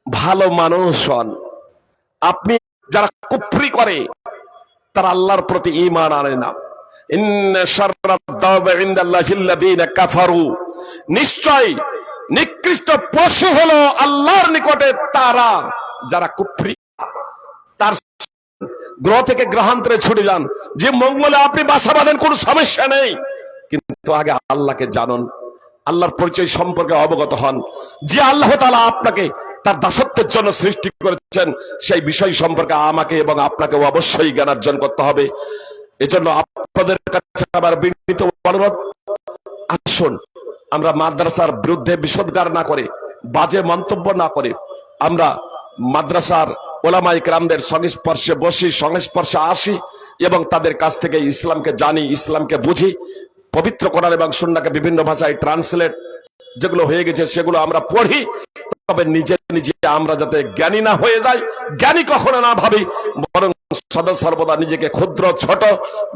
ভালো মানুষ হন। আপনি যারা কুফরি করে তারা আল্লাহর প্রতি ঈমান আনে না। নিশ্চয় নিকৃষ্ট পশু হলো আল্লাহর নিকটে তারা যারা কুফরি। তার গ্রহ থেকে গ্রহান্তরে ছুটে যান, যে মঙ্গলে আপনি বাসা বাঁধেন কোনো সমস্যা নেই, কিন্তু আগে আল্লাহকে জানুন, আল্লাহর পরিচয় সম্পর্কে অবগত হন। যে আল্লাহ তাআলা আপনাকে তার দাসত্বের জন্য সৃষ্টি করেছেন সেই বিষয় সম্পর্কে আমাকে এবং আপনাকে অবশ্যই জ্ঞান অর্জন করতে হবে। এজন্য আপনাদের কাছে আমার বিনীত অনুরোধ, আসুন আমরা মাদ্রাসার বিরুদ্ধে বিষোদ্গার না করে, বাজে মন্তব্য না করে, আমরা মাদ্রাসার ওলামায়ে কেরামদের সংস্পর্শে বসি, সংস্পর্শে আসি, এবং তাদের কাছ থেকে ইসলামকে জানি, ইসলামকে বুঝি, পবিত্র কোরআন এবং সুন্নাহকে বিভিন্ন ভাষায় ট্রান্সলেট যেগুলো হয়ে গেছে সেগুলো আমরা পড়ি। তবে নিজে নিজে আমরা যাতে জ্ঞানী না হয়ে যাই, জ্ঞানী কখনো না ভাবি, বরং সদা সর্বদা নিজেকে ক্ষুদ্র ছোট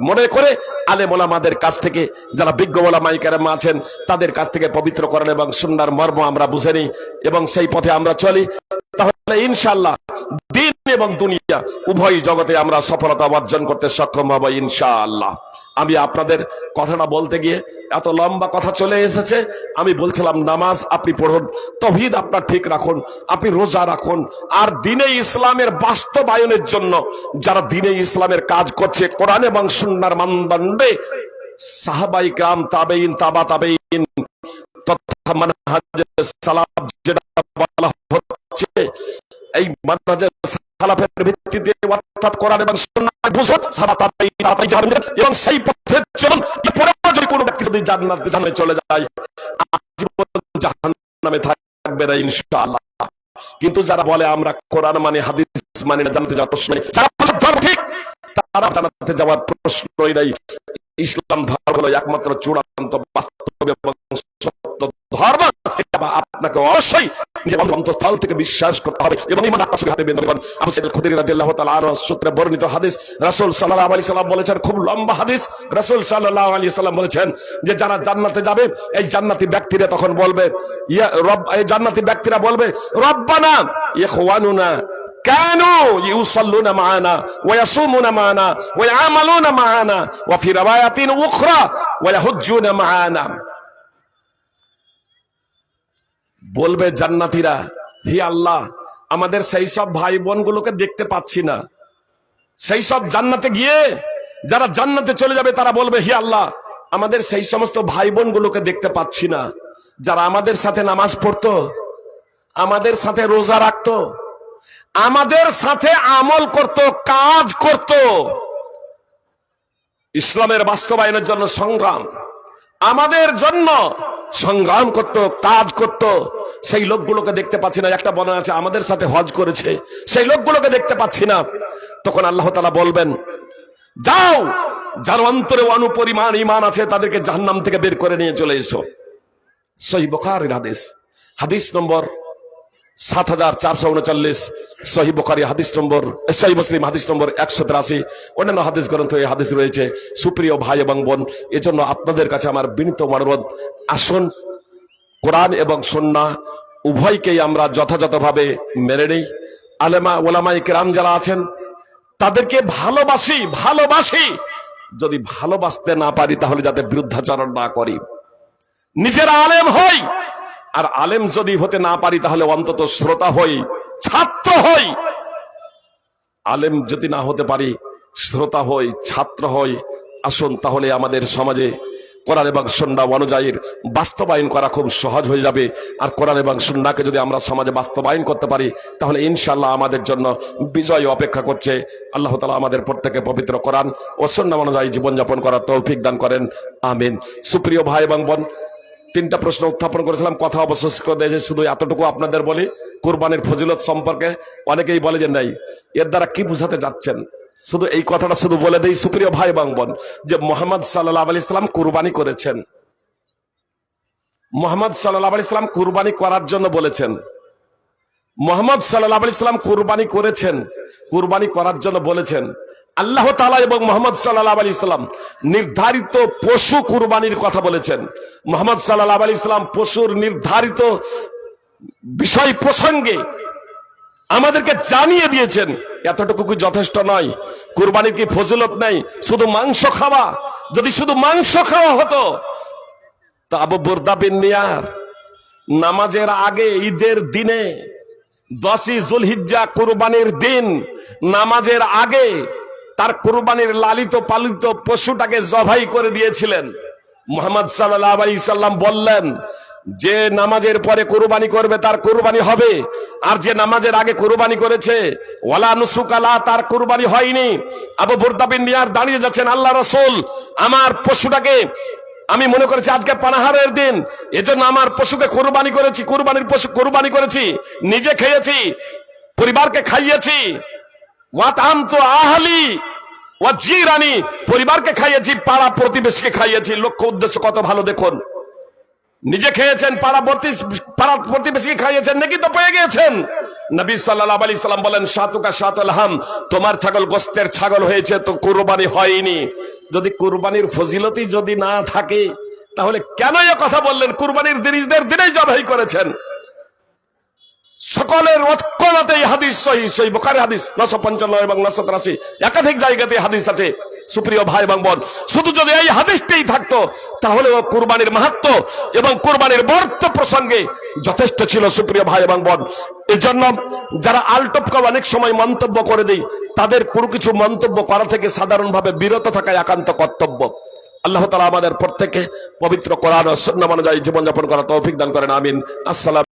মনে করে আলেম ওলামাদের কাছ থেকে, যারা বিজ্ঞ ওলামায়ে কেরাম আছেন তাদের কাছ থেকে পবিত্র কোরআন এবং সুন্নাহর মর্ম আমরা বুঝে নিই এবং সেই পথে আমরা চলি, তাহলে ইনশাআল্লাহ দিন এবং দুনিয়া উভয় জগতে আমরা সফলতা অর্জন করতে সক্ষম হব ইনশাআল্লাহ। আমি আপনাদের কথাটা বলতে গিয়ে এত লম্বা কথা চলে এসেছে। আমি বলছিলাম নামাজ আপনি পড়ুন, তাওহীদ আপনার ঠিক রাখুন, আপনি রোজা রাখুন, আর দ্বীনে ইসলামের বাস্তবায়নের জন্য যারা দ্বীনে ইসলামের কাজ করছে কোরআন এবং সুন্নাহর মানদণ্ডে, সাহাবায়ে কেরাম, তাবেঈন, তাবা তাবেঈন তথা মানহাজে সালাফ যেটা বলা হচ্ছে, এই মানহাজে সালাফের ভিত্তিতে অর্থাৎ কোরআন এবং সুন্নাহ বুঝুন, এবং সেই পথে চলুন। এরপরে যদি কোনো ব্যক্তি যদি জান্নাতে চলে যায়, আজীবন জাহান্নামে থাকবে না ইনশাআল্লাহ। কিন্তু যারা বলে আমরা কোরআন মানে হাদিস মানে জান্নাতে যাওয়ার প্রশ্ন নেই, ঠিক তারা জান্নাতে যাওয়ার প্রশ্নই নাই। ইসলাম ধর্ম হলো একমাত্র চূড়ান্ত বাস্তব এবং সত্য ধর্ম। আপনাকে অবশ্যই নিজের অন্তঃস্থল থেকে বিশ্বাস করতে হবে এবং ঈমান রাখতে হবে। আবু সাঈদ আল-খুদরি রাদিয়াল্লাহু তাআলা আনহু সূত্রে বর্ণিত হাদিস, রাসূল সাল্লাল্লাহু আলাইহি সাল্লাম বলেছেন, খুব লম্বা হাদিস, রাসূল সাল্লাল্লাহু আলাইহি সাল্লাম বলেছেন যে যারা জান্নাতে যাবে, এই জান্নাতি ব্যক্তিরা তখন বলবে, ইয়া রব, এই জান্নাতি ব্যক্তিরা বলবে, রব্বানা ইখওয়ানুনা كانوا يصلون معنا ويصومون معنا ويعملون معنا وفي روايات أخرى ويحجون معنا। বলবে জান্নাতীরা, হে আল্লাহ, আমাদের সেই সব ভাই বোনগুলোকে দেখতে পাচ্ছি না। সেই সব জান্নাতে গিয়ে যারা জান্নাতে চলে যাবে তারা বলবে, হে আল্লাহ, আমাদের সেই সমস্ত ভাই বোনগুলোকে দেখতে পাচ্ছি না যারা আমাদের সাথে নামাজ পড়তো, আমাদের সাথে রোজা রাখতো, আমাদের সাথে আমল করত, কাজ করত, ইসলামের বাস্তবায়নের জন্য সংগ্রাম, আমাদের জন্য সংগ্রাম করত, কাজ করত, সেই লোকগুলোকে দেখতে পাচ্ছি না। একটা বর্ণনা আছে আমাদের সাথে হজ করেছে, সেই লোকগুলোকে দেখতে পাচ্ছি না। তখন আল্লাহ তাআলা বলবেন, যাও, যার অন্তরে অনুপরিমাণ ঈমান আছে তাদেরকে জাহান্নাম থেকে বের করে নিয়ে চলে এসো। সহিহ বুখারীর হাদিস, হাদিস নম্বর ৭৪৩৯, সহিহ বুখারী হাদিস নম্বর, সহিহ মুসলিম হাদিস নম্বর ১৮৩, অন্যান্য হাদিস গ্রন্থে এই হাদিস রয়েছে। সুপ্রিয় ভাই এবং বোন, এজন্য আপনাদের কাছে আমার বিনীত অনুরোধ, আসুন কোরআন এবং সুন্নাহ উভয়কেই আমরা যথাযথভাবে মেনে নেই। আলেমা ওলামায়ে কেরাম যারা আছেন তাদেরকে ভালোবাসি, যদি ভালোবাসতে না পারি তাহলে যাতে বিরুদ্ধাচরণ না করি, নিজেরা আলেম হই, আর আলেম যদি হতে না পারি তাহলে অন্তত শ্রোতা হই, ছাত্র হই। আলেম যদি না হতে পারি, শ্রোতা হই, ছাত্র হই। আসুন তাহলে আমাদের সমাজে কোরআন এবং সুন্নাহ অনুযায়ী বাস্তবায়ন করা খুব সহজ হয়ে যাবে। আর কোরআন এবং সুন্নাহকে যদি আমরা সমাজে বাস্তবায়ন করতে পারি তাহলে ইনশাআল্লাহ আমাদের জন্য বিজয় অপেক্ষা করছে। আল্লাহ তাআলা আমাদের প্রত্যেককে পবিত্র কোরআন ও সুন্নাহ অনুযায়ী জীবনযাপন করার তৌফিক দান করেন, আমিন। সুপ্রিয় ভাই এবং বোন, 3টা প্রশ্ন উত্থাপন করেছিলাম, কথা অবশেষ করে দিয়ে শুধু এতটুকু আপনাদের বলি কুরবানির ফজিলত সম্পর্কে। অনেকেই বলে যে নাই, এর দ্বারা কি বুঝাতে যাচ্ছেন? শুধু এই কথাটা শুধু বলে দেই সুপ্রিয় ভাই এবং বোন, যে মুহাম্মদ সাল্লাল্লাহু আলাইহি সাল্লাম কুরবানি করেছেন। মুহাম্মদ সাল্লাল্লাহু আলাইহি সাল্লাম কুরবানি করার জন্য বলেছেন। মুহাম্মদ সাল্লাল্লাহু আলাইহি সাল্লাম কুরবানি করেছেন, কুরবানি করার জন্য বলেছেন। আল্লাহ তাআলা এবং মুহাম্মদ সাল্লাল্লাহু আলাইহি সাল্লাম নির্ধারিত পশু কুরবানির কথা বলেছেন। মুহাম্মদ সাল্লাল্লাহু আলাইহি সাল্লাম পশুর নির্ধারিত বিষয় প্রসঙ্গে আমাদেরকে জানিয়ে দিয়েছেন। এতটুকু কি যথেষ্ট নয়? কুরবানির কি ফজিলত নাই শুধু মাংস খাওয়া? যদি শুধু মাংস খাওয়া হতো তো আবু বুরদা বিন নিয়ার নামাজের আগে ঈদের দিনে 10ই যুলহিজ্জা কুরবানির দিন নামাজের আগে তার কুরবানির লালিত পালিত পশুটাকে জবাই করে দিয়েছিলেন। মুহাম্মদ সাল্লাল্লাহু আলাইহি সাল্লাম বললেন, যে নামাজের পরে কুরবানি করবে তার কুরবানি হবে, আর যে নামাজের আগে কুরবানি করেছে ওয়ালা নুসুকালা, তার কুরবানি হয়নি। আবু বুরদা বিন নিয়ার দাঁড়িয়ে যাচ্ছেন, আল্লাহ রাসূল, আমার পশুটাকে আমি মনে করেছি আজকে পানাহারের দিন, এজন্য আমার পশুকে কুরবানি করেছি, কুরবানির পশু কুরবানি করেছি, নিজে খেয়েছি, পরিবারকে খাইয়েছি। ওয়াতামতু আহলি, ওয়া জিরানি, পরিবারকে খাইয়েছি, পাড়া প্রতিবেশীকে খাইয়েছি। লক্ষ্য উদ্দেশ্য কত ভালো দেখুন। নিজে খেয়েছেন, পাড়া প্রতিবেশীকে খাইয়েছেন, নাকি তো পেয়ে গিয়েছেন। নবী সাল্লাল্লাহু আলাইহি সাল্লাম বলেন, শাতুকা শাতুল হাম, তোমার ছাগল গোশতের ছাগল হয়েছে তো কুরবানি হয়নি। যদি কুরবানির ফজিলতই যদি না থাকে তাহলে কেন এ কথা বললেন? কুরবানির দিনের দিনেই জবাই করেছেন। সকলের ঐক্যমতে এই হাদিস সহিহ, সহিহ বুখারী হাদিস 955 এবং 983, একাধিক জায়গাতে হাদিস আছে। সুপ্রিয় ভাই এবং বোন, শুধু যদি এই হাদিসটাই থাকতো তাহলে কুরবানির মাহাত্ম্য এবং কুরবানির বর্ত প্রসঙ্গে যথেষ্ট ছিল। সুপ্রিয় ভাই এবং বোন, এজন্য যারা আলটপকা অনেক সময় মন্তব্য করে দেয়, তাদের কোনো কিছু মন্তব্য করা থেকে সাধারণভাবে বিরত থাকা একান্ত কর্তব্য। আল্লাহ তাআলা আমাদের প্রত্যেককে পবিত্র কোরআন ও সুন্নাহ অনুযায়ী জীবনযাপন করার তৌফিক দান করেন। আমিন। আসসালাম।